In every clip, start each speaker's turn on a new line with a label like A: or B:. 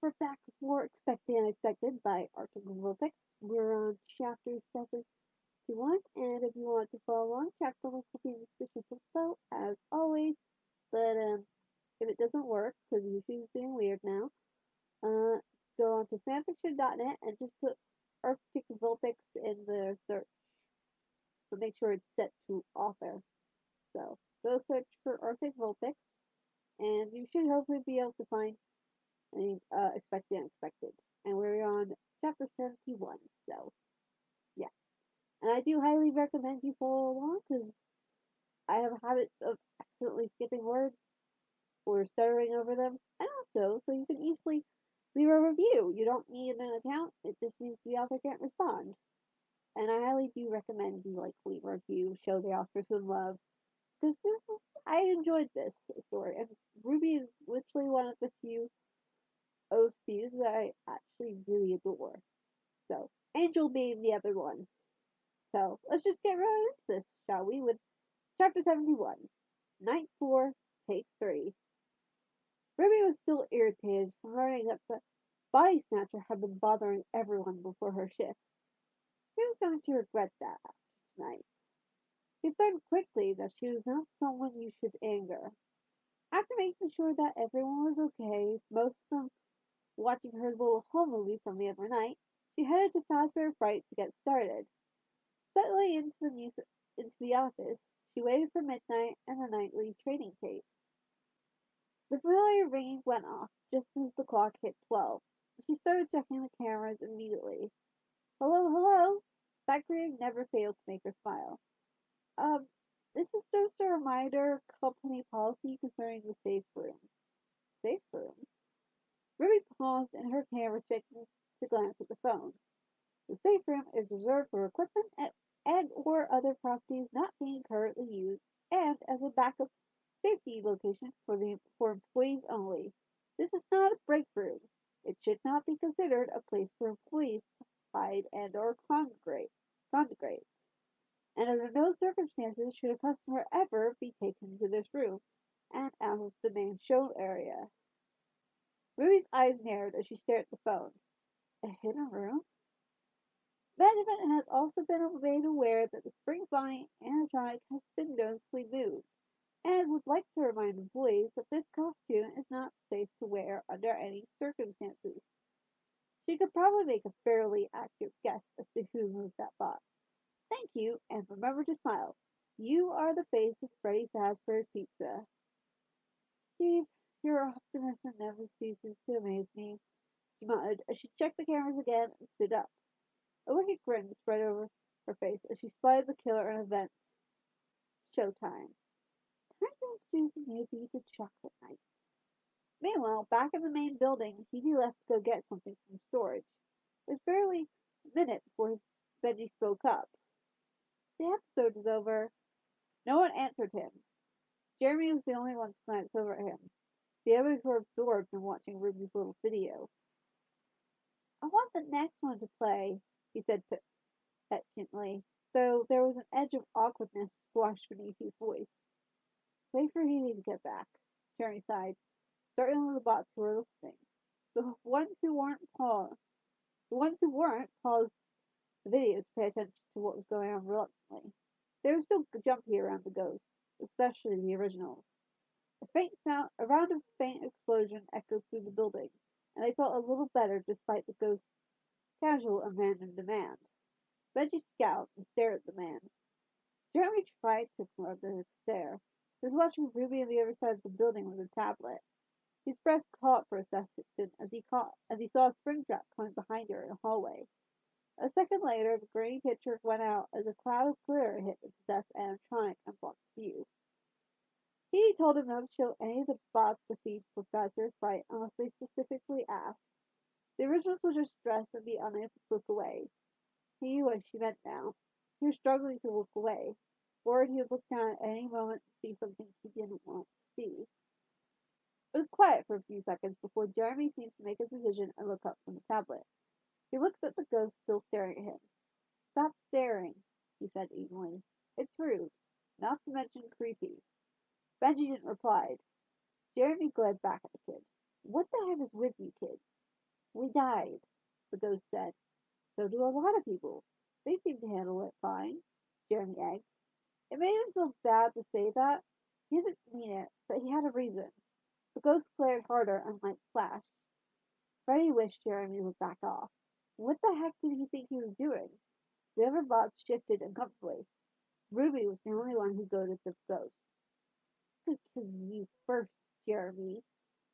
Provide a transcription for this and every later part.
A: we're back with more Expected and Unexpected by Arctic Vulpix. We're on chapter 71, and if you want to follow along, chapter 1 will be in the description below, as always. But if it doesn't work, because YouTube's being weird now, uh, go on to fanfiction.net and just put Arctic Vulpix in the search. So make sure it's set to author. So go search for Arctic Vulpix, and you should hopefully be able to find Expected and Unexpected. And we're on chapter 71, so yeah. And I do highly recommend you follow along because I have a habit of accidentally skipping words or stuttering over them. And also, so you can easily leave a review. You don't need an account, it just means the author can't respond. And I highly do recommend you leave a review, show the author some love. Because I enjoyed this story. And Ruby is literally one of the few OCs that I actually really adore. So, Angel being the other one. So, let's just get right into this, shall we? With chapter 71, Night 4, Take 3. Ruby was still irritated from learning that the body snatcher had been bothering everyone before her shift. She was going to regret that after tonight. She learned quickly that she was not someone you should anger. After making sure that everyone was okay, most of them watching her little home movie from the other night, she headed to Fazbear Fright to get started. Settling into the office, she waited for midnight and the nightly training tape. The familiar ringing went off just as the clock hit 12. She started checking the cameras immediately. Hello, hello! That greeting never failed to make her smile. Um, this is just a reminder company policy concerning the safe room. Safe room? Ruby paused in her camera checking to glance at the phone. The safe room is reserved for equipment and or other properties not being currently used, and as a backup safety location for employees only. This is not a break room. It should not be considered a place for employees to hide and or congregate. And under no circumstances should a customer ever be taken to this room and out of the main show area. Ruby's eyes narrowed as she stared at the phone. A hidden room? Management has also been made aware that the Spring Bonnie animatronic has been noticeably moved, and would like to remind employees that this costume is not safe to wear under any circumstances. She could probably make a fairly accurate guess as to who moved that box. Thank you, and remember to smile. You are the face of Freddy Fazbear's Pizza. Steve, your optimism never ceases to amaze me, she muttered as she checked the cameras again and stood up. A wicked grin spread over her face as she spotted the killer in a vent. Showtime. Time to introduce a newbie to Chocolate Night. Meanwhile, back in the main building, Hebe left to go get something from storage. It was barely a minute before Benji spoke up. The episode was over. No one answered him. Jeremy was the only one to glance over at him. The others were absorbed in watching Ruby's little video. I want the next one to play, he said petulantly, though there was an edge of awkwardness squashed beneath his voice. Wait for Hebe to get back, Jeremy sighed, starting with the bots who were listening. The ones who weren't paused the video to pay attention to what was going on reluctantly. They were still jumpy around the ghosts, especially the originals. A round of faint explosion echoed through the building, and they felt a little better despite the ghost's casual abandoned demand. Reggie scowled and stared at the man. Jeremy tried to ignore the stare. He was watching Ruby on the other side of the building with a tablet. His breath caught for a second as he saw Springtrap coming behind her in the hallway. A second later, the grainy picture went out as a cloud of glitter hit the possessed animatronic and blocked view. He told him not to show any of the bots the feed for Fazbear's Fright unless they specifically asked. The originals would just stress and be unable to look away. He knew what she meant now. He was struggling to look away, worried he would look down at any moment and see something he didn't want to see. It was quiet for a few seconds before Jeremy seemed to make a decision and look up from the tablet. He looked at the ghost still staring at him. Stop staring, he said evenly. It's rude, not to mention creepy. Benji didn't reply. Jeremy glared back at the kid. What the heck is with you kids? We died, the ghost said. So do a lot of people. They seem to handle it fine, Jeremy egged. It made him feel bad to say that. He didn't mean it, but he had a reason. The ghost glared harder and light flashed. Freddie wished Jeremy would back off. What the heck did he think he was doing? The other bots shifted uncomfortably. Ruby was the only one who goaded the ghost. "I'm gonna kill you first, Jeremy,"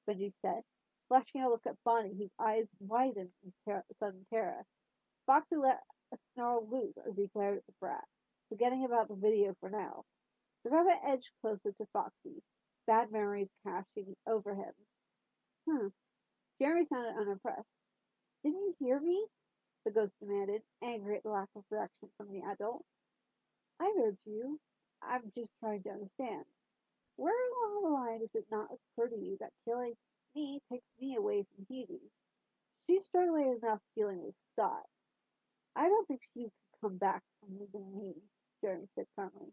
A: Benji said, flashing a look at Bonnie, whose eyes widened in sudden terror. Foxy let a snarl loose as he glared at the brat, forgetting about the video for now. The rabbit edged closer to Foxy, bad memories cashing over him. Jeremy sounded unimpressed. "Didn't you hear me?" the ghost demanded, angry at the lack of reaction from the adult. "I heard you. I'm just trying to understand. Where along the line does it not occur to you that killing me takes me away from Hebe? She's struggling enough dealing with Scott. I don't think she could come back from losing me," Jeremy said firmly.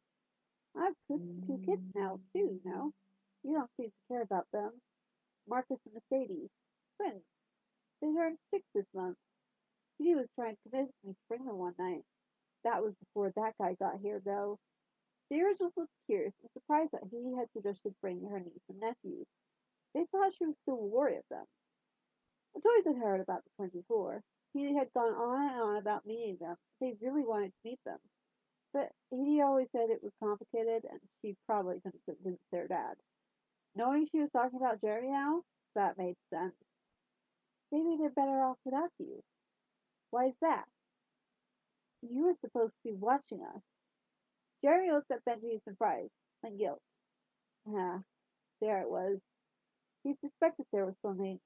A: "I've two kids now, too, you know. You don't seem to care about them. Marcus and Mercedes. Twins. They turned 6 this month. He was trying to convince me to bring them one night. That was before that guy got here, though." Sears was curious and surprised that he had suggested bringing her niece and nephews. They thought she was still wary of them. The toys had heard about the twins before. He had gone on and on about meeting them. They really wanted to meet them. But he always said it was complicated and she probably couldn't convince their dad. Knowing she was talking about Jerry now, that made sense. "Maybe they're better off without you." "Why is that?" "You were supposed to be watching us." Jerry looked at Benji in surprise and guilt. Ah, there it was. He suspected there was something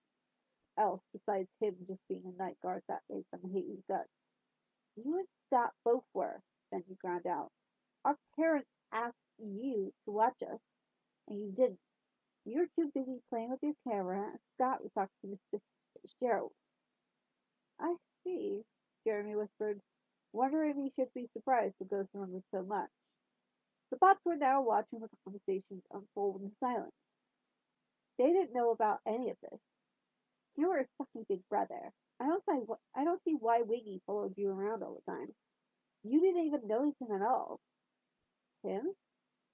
A: else besides him just being a night guard that made them hate his guts. "You and Scott both were," Benji ground out. "Our parents asked you to watch us, and you didn't. You were too busy playing with your camera, and Scott was talking to Mr. Fitzgerald." "I see," Jeremy whispered, wondering if he should be surprised the ghost remembered so much. The bots were now watching the conversations unfold in silence. They didn't know about any of this. "You were a fucking big brother. I don't see why Wiggy followed you around all the time. You didn't even notice him at all." "Him?"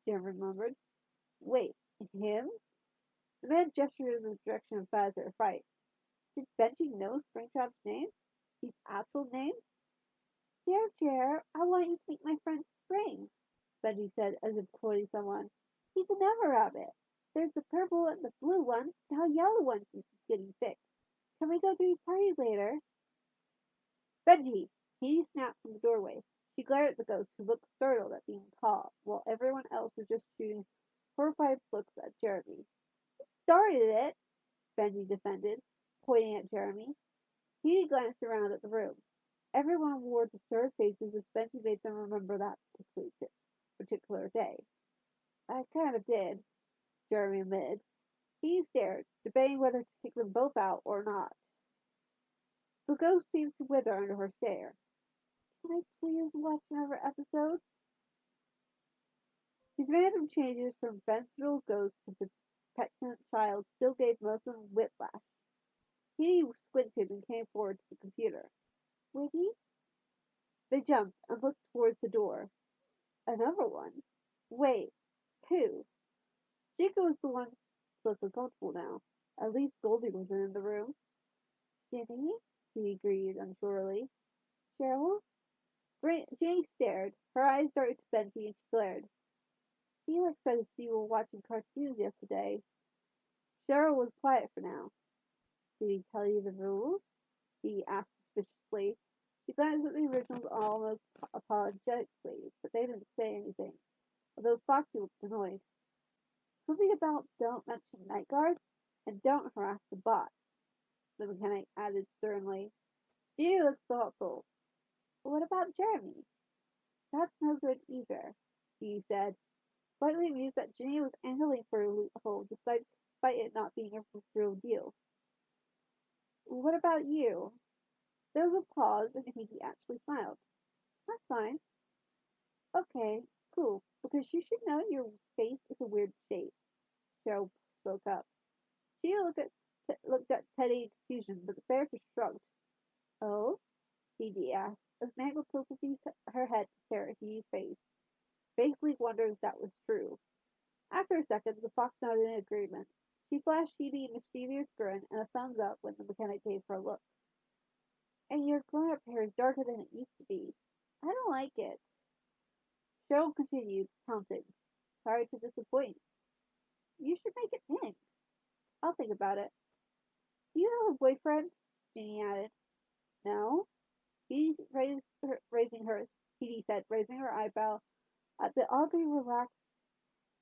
A: Jeremy remembered. "Wait, him?" The man gestured in the direction of Fazer, right. Did Benji know Springtrap's name? His actual name? "Dear Jer, I want you to meet my friend Spring," Benji said as if quoting someone. "He's a never rabbit. There's the purple and the blue one, now yellow one's getting fixed. Can we go to his party later?" "Benji!" He snapped from the doorway. She glared at the ghost, who looked startled at being caught, while everyone else was just shooting horrified looks at Jeremy. "Started it," Benji defended, pointing at Jeremy. He glanced around at the room. Everyone wore disturbed faces as Benji made them remember that particular day. "I kind of did," Jeremy admitted. He stared, debating whether to kick them both out or not. The ghost seemed to wither under her stare. "Can I please watch another episode?" These random changes from vengeful ghost to petulant child still gave most of them whiplash. He squinted and came forward to the computer. "Wiggy?" They jumped and looked towards the door. Another one? Wait, two. Chica was the one who looked uncomfortable now. At least Goldie wasn't in the room. "Jenny?" he agreed unsurely. "Cheryl?" Jenny stared. Her eyes darted to Benji and she glared. "Felix said you were watching cartoons yesterday." Cheryl was quiet for now. "Did he tell you the rules?" he asked suspiciously. She glanced at the originals almost apologetically, but they didn't say anything, although Foxy looked annoyed. "Something about don't mention night guards and don't harass the bots," the mechanic added sternly. She looked thoughtful. "What about Jeremy?" "That's no good either," he said, slightly amused that Ginny was angling for a loophole despite it not being a real deal. "What about you?" There was a pause, and he actually smiled. "That's fine." "Okay, cool, because you should know your face is a weird shape," Cheryl spoke up. She looked at looked at Teddy in confusion, but the bear just shrugged. Oh? Dee asked, as Mangle tilted her head to stare at Hee's face, vaguely wondering if that was true. After a second, the fox nodded in agreement. She flashed Hebe a mischievous grin and a thumbs up when the mechanic gave her a look. And your grown-up hair is darker than it used to be. I don't like it. Cheryl continued, counting. Sorry to disappoint. You should make it pink. I'll think about it. Do you have a boyfriend? Jeannie added. No. Edie said, raising her eyebrow at the oddly relaxed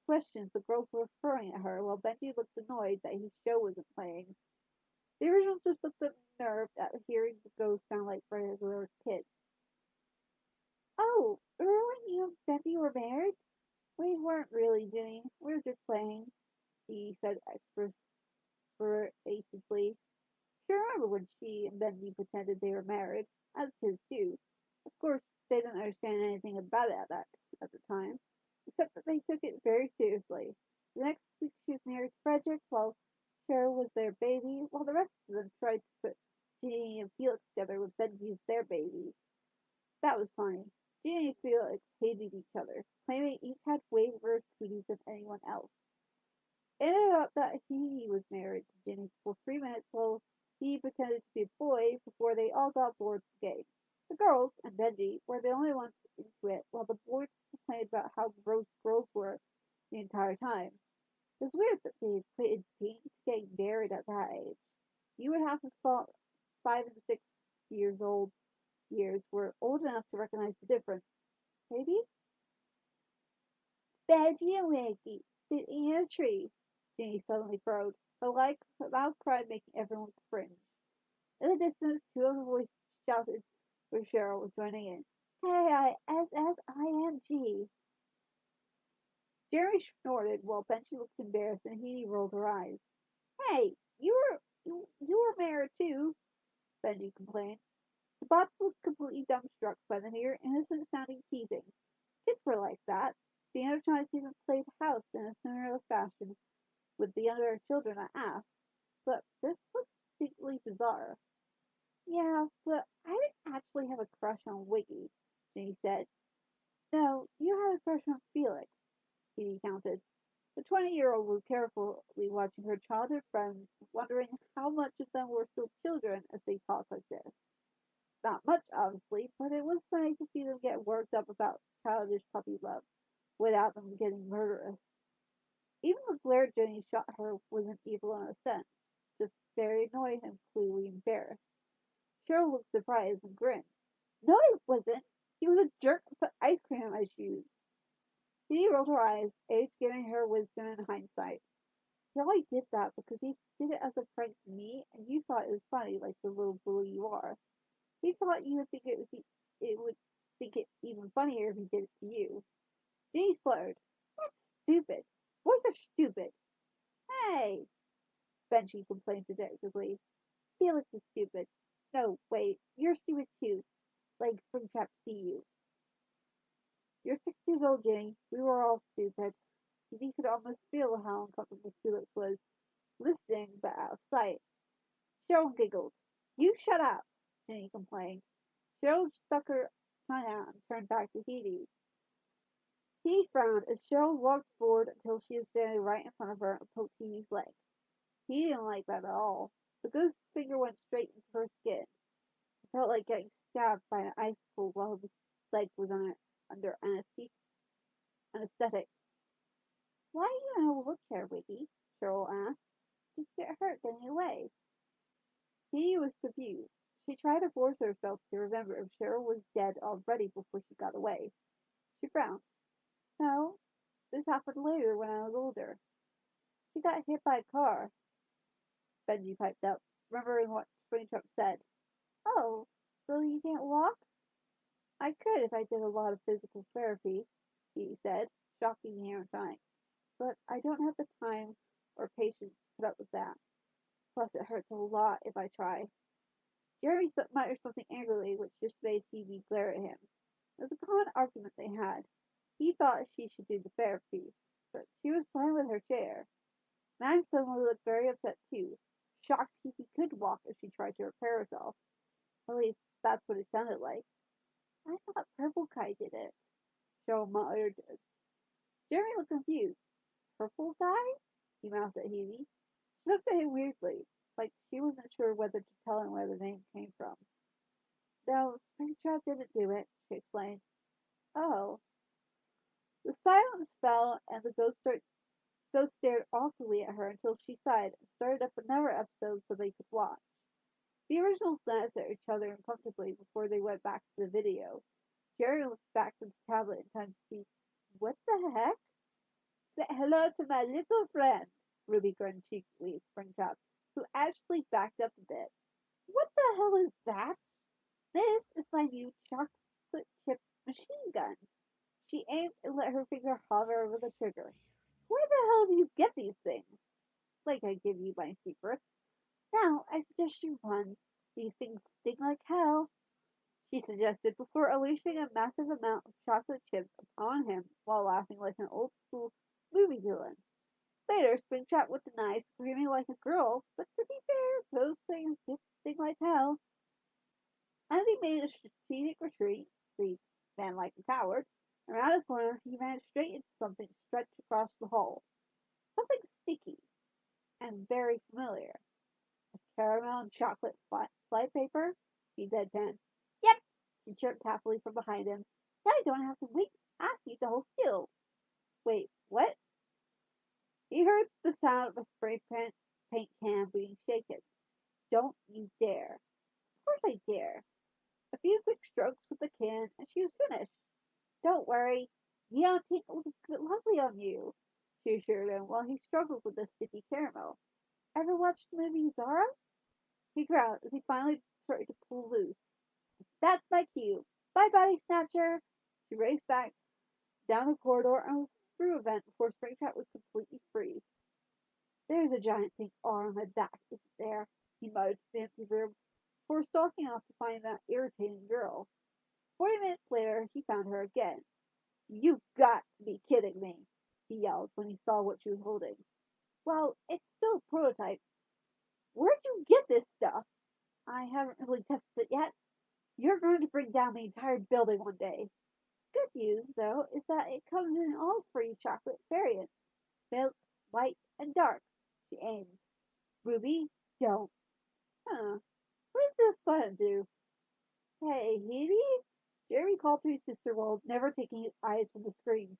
A: questions the girls were throwing at her, while Benji looked annoyed that his show wasn't playing. The originals just looked unnerved at hearing the ghost sound like regular kids. Oh, remember when you and Benji were married? We weren't really, Jenny. We were just playing, he said expressiously. She remembered when she and Benji pretended they were married, as kids do. Of course, they didn't understand anything about it at the time, except that they took it very seriously. The next week she was married to Frederick, while Cheryl was their baby, while the rest of them tried to put Jeannie and Felix together with Benji as their baby. That was funny. Jeannie and Felix hated each other, claiming each had way worse cooties than anyone else. It ended up that he was married to Jenny for 3 minutes while he pretended to be a boy before they all got bored of the game. The girls and Benji were the only ones into it, while the boys complained about how gross girls were the entire time. It was weird that they equated being to getting married at that age. You would have to fall 5 and 6 years old years were old enough to recognize the difference. Maybe? Benji and Wiggy sitting in a tree. Jenny suddenly crowed, a loud cry making everyone cringe. In the distance, two other voices shouted for Cheryl was joining in. K-I-S-S-I-N-G. Jerry snorted while Benji looked embarrassed and Heidi rolled her eyes. Hey, you were married too, Benji complained. The bots was completely dumbstruck by the near innocent-sounding teasing. Kids were like that. The Enterprise even played house in a similar fashion with the other children I asked, but this was distinctly bizarre. Yeah, but I didn't actually have a crush on Wiggy, Jenny said. No, you had a crush on Felix, Petey counted. The 20-year-old was carefully watching her childhood friends, wondering how much of them were still children as they talked like this. Not much, obviously, but it was funny to see them get worked up about childish puppy love, without them getting murderous. Even the glare Jenny shot her wasn't evil in a sense, just very annoyed and clearly embarrassed. Cheryl looked surprised and grinned. No, it wasn't. He was a jerk who put ice cream in my shoes. She rolled her eyes, age giving her wisdom in hindsight. He only did that because he did it as a prank to me, and you thought it was funny, like the little bully you are. He thought you would think it would think it even funnier if he did it to you. Jenny spluttered. That's stupid. Boys are stupid. Hey, Benji complained dejectedly. Felix is stupid. No, wait, you're stupid too. Like Springtrap see you. You're 6 years old, Jenny. We were all stupid. He could almost feel how uncomfortable Felix was, listening but out of sight. Cheryl giggled. You shut up, Jenny complained. Cheryl stuck her tongue out and turned back to Edie. He frowned as Cheryl walked forward until she was standing right in front of her and poked Edie's leg. He didn't like that at all. The ghost's finger went straight into her skin. It felt like getting stabbed by an icicle while his leg was under anesthetic. Why are you in a wheelchair, Wiggy? Cheryl asked. Did you get hurt getting away? He was confused. She tried to force herself to remember if Cheryl was dead already before she got away. She frowned. No, this happened later when I was older. She got hit by a car. Benji piped up, remembering what Springtrap said. Oh, so you can't walk? I could if I did a lot of physical therapy, he said, shocking the trying. But I don't have the time or patience to put up with that. Plus, it hurts a lot if I try. Jeremy muttered something angrily, which just made Phoebe glare at him. It was a common argument they had. He thought she should do the therapy, but she was playing with her chair. Max suddenly looked very upset too. shocked Kiki could walk if she tried to repair herself. At least that's what it sounded like. I thought Purple Guy did it. Cheryl muttered. Jeremy looked confused. Purple Guy? He mouthed at Hebe. She looked at him weirdly, like she wasn't sure whether to tell him where the name came from. No, Springtrap didn't do it, she explained. Oh. The silence fell, and the ghost stared awkwardly at her until she sighed and started up another episode so they could watch. The originals glanced at each other uncomfortably before they went back to the video. Jerry looked back to the tablet in time to speak. What the heck? Say hello to my little friend, Ruby grinned cheekily at Springtrap, who actually backed up a bit. What the hell is that? This is my new chocolate chip machine gun. She aimed and let her finger hover over the trigger. Where the hell do you get these things? Like I give you my secrets. Now, I suggest you run. These things sting like hell, she suggested before unleashing a massive amount of chocolate chips upon him while laughing like an old school movie villain. Later, Springtrap would deny screaming like a girl, but to be fair, those things did sting like hell. As he made a strategic retreat, the man like a coward, around a corner, he ran straight into something stretched across the hall. Something sticky and very familiar. Caramel and chocolate flypaper? He deadpanned. Yep, she chirped happily from behind him. Now I don't have to wait and ask you to hold still. Wait, what? He heard the sound of a paint can being shaken. Don't you dare. Of course I dare. A few quick strokes with the can, and she was finished. Don't worry. Neon paint will look lovely on you, she assured him while he struggled with the sticky caramel. Ever watched the movie Zara? He growled as he finally tried to pull loose. That's my cue. Bye, body snatcher. She raced back down the corridor and was through a vent before Springtrap was completely free. There's a giant pink R on my back, isn't there? He muttered to the empty room before stalking off to find that irritating girl. 40 minutes later, he found her again. You've got to be kidding me, he yelled when he saw what she was holding. Well, it's still a prototype. Where'd you get this stuff? I haven't really tested it yet. You're going to bring down the entire building one day. Good news, though, is that it comes in all three chocolate variants. Milk, white, and dark. She aimed. Ruby, don't. Huh. What does this button do? Hey, Hebe? Jeremy called to his sister while never taking his eyes from the screen.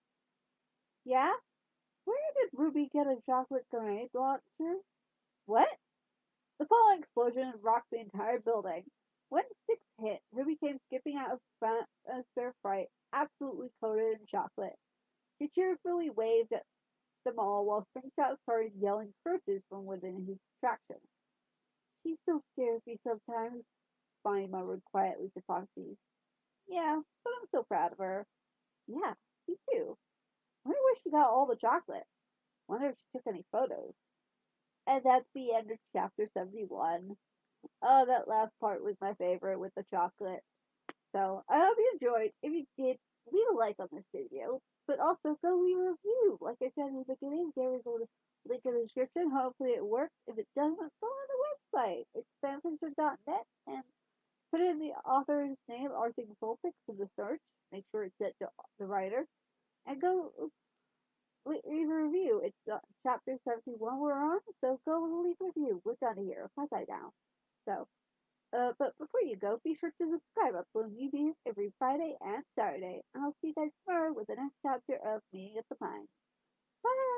A: Yeah? Where did Ruby get a chocolate grenade launcher? What? The following explosion rocked the entire building. When six hit, Ruby came skipping out of their fright, absolutely coated in chocolate. She cheerfully waved at them all while Springtrap started yelling curses from within his attraction. She still scares me sometimes, Bonnie murmured quietly to Foxy. Yeah, but I'm so proud of her. Yeah, me too. Wonder where she got all the chocolate. Wonder if she took any photos. And that's the end of chapter 71. Oh, that last part was my favorite with the chocolate. So, I hope you enjoyed. If you did, leave a like on this video. But also, go leave a review. Like I said in the beginning, there is a link in the description. Hopefully it works. If it doesn't, go on the website. It's fanfiction.net and put in the author's name, Arthur Vulpix, in the search. Make sure it's set to the writer. And go leave a review. It's chapter 71 we're on, so go leave a review. We're done here. Bye-bye now. So, but before you go, be sure to subscribe. Upload new videos every Friday and Saturday. And I'll see you guys tomorrow with the next chapter of Meeting at the Pines. Bye!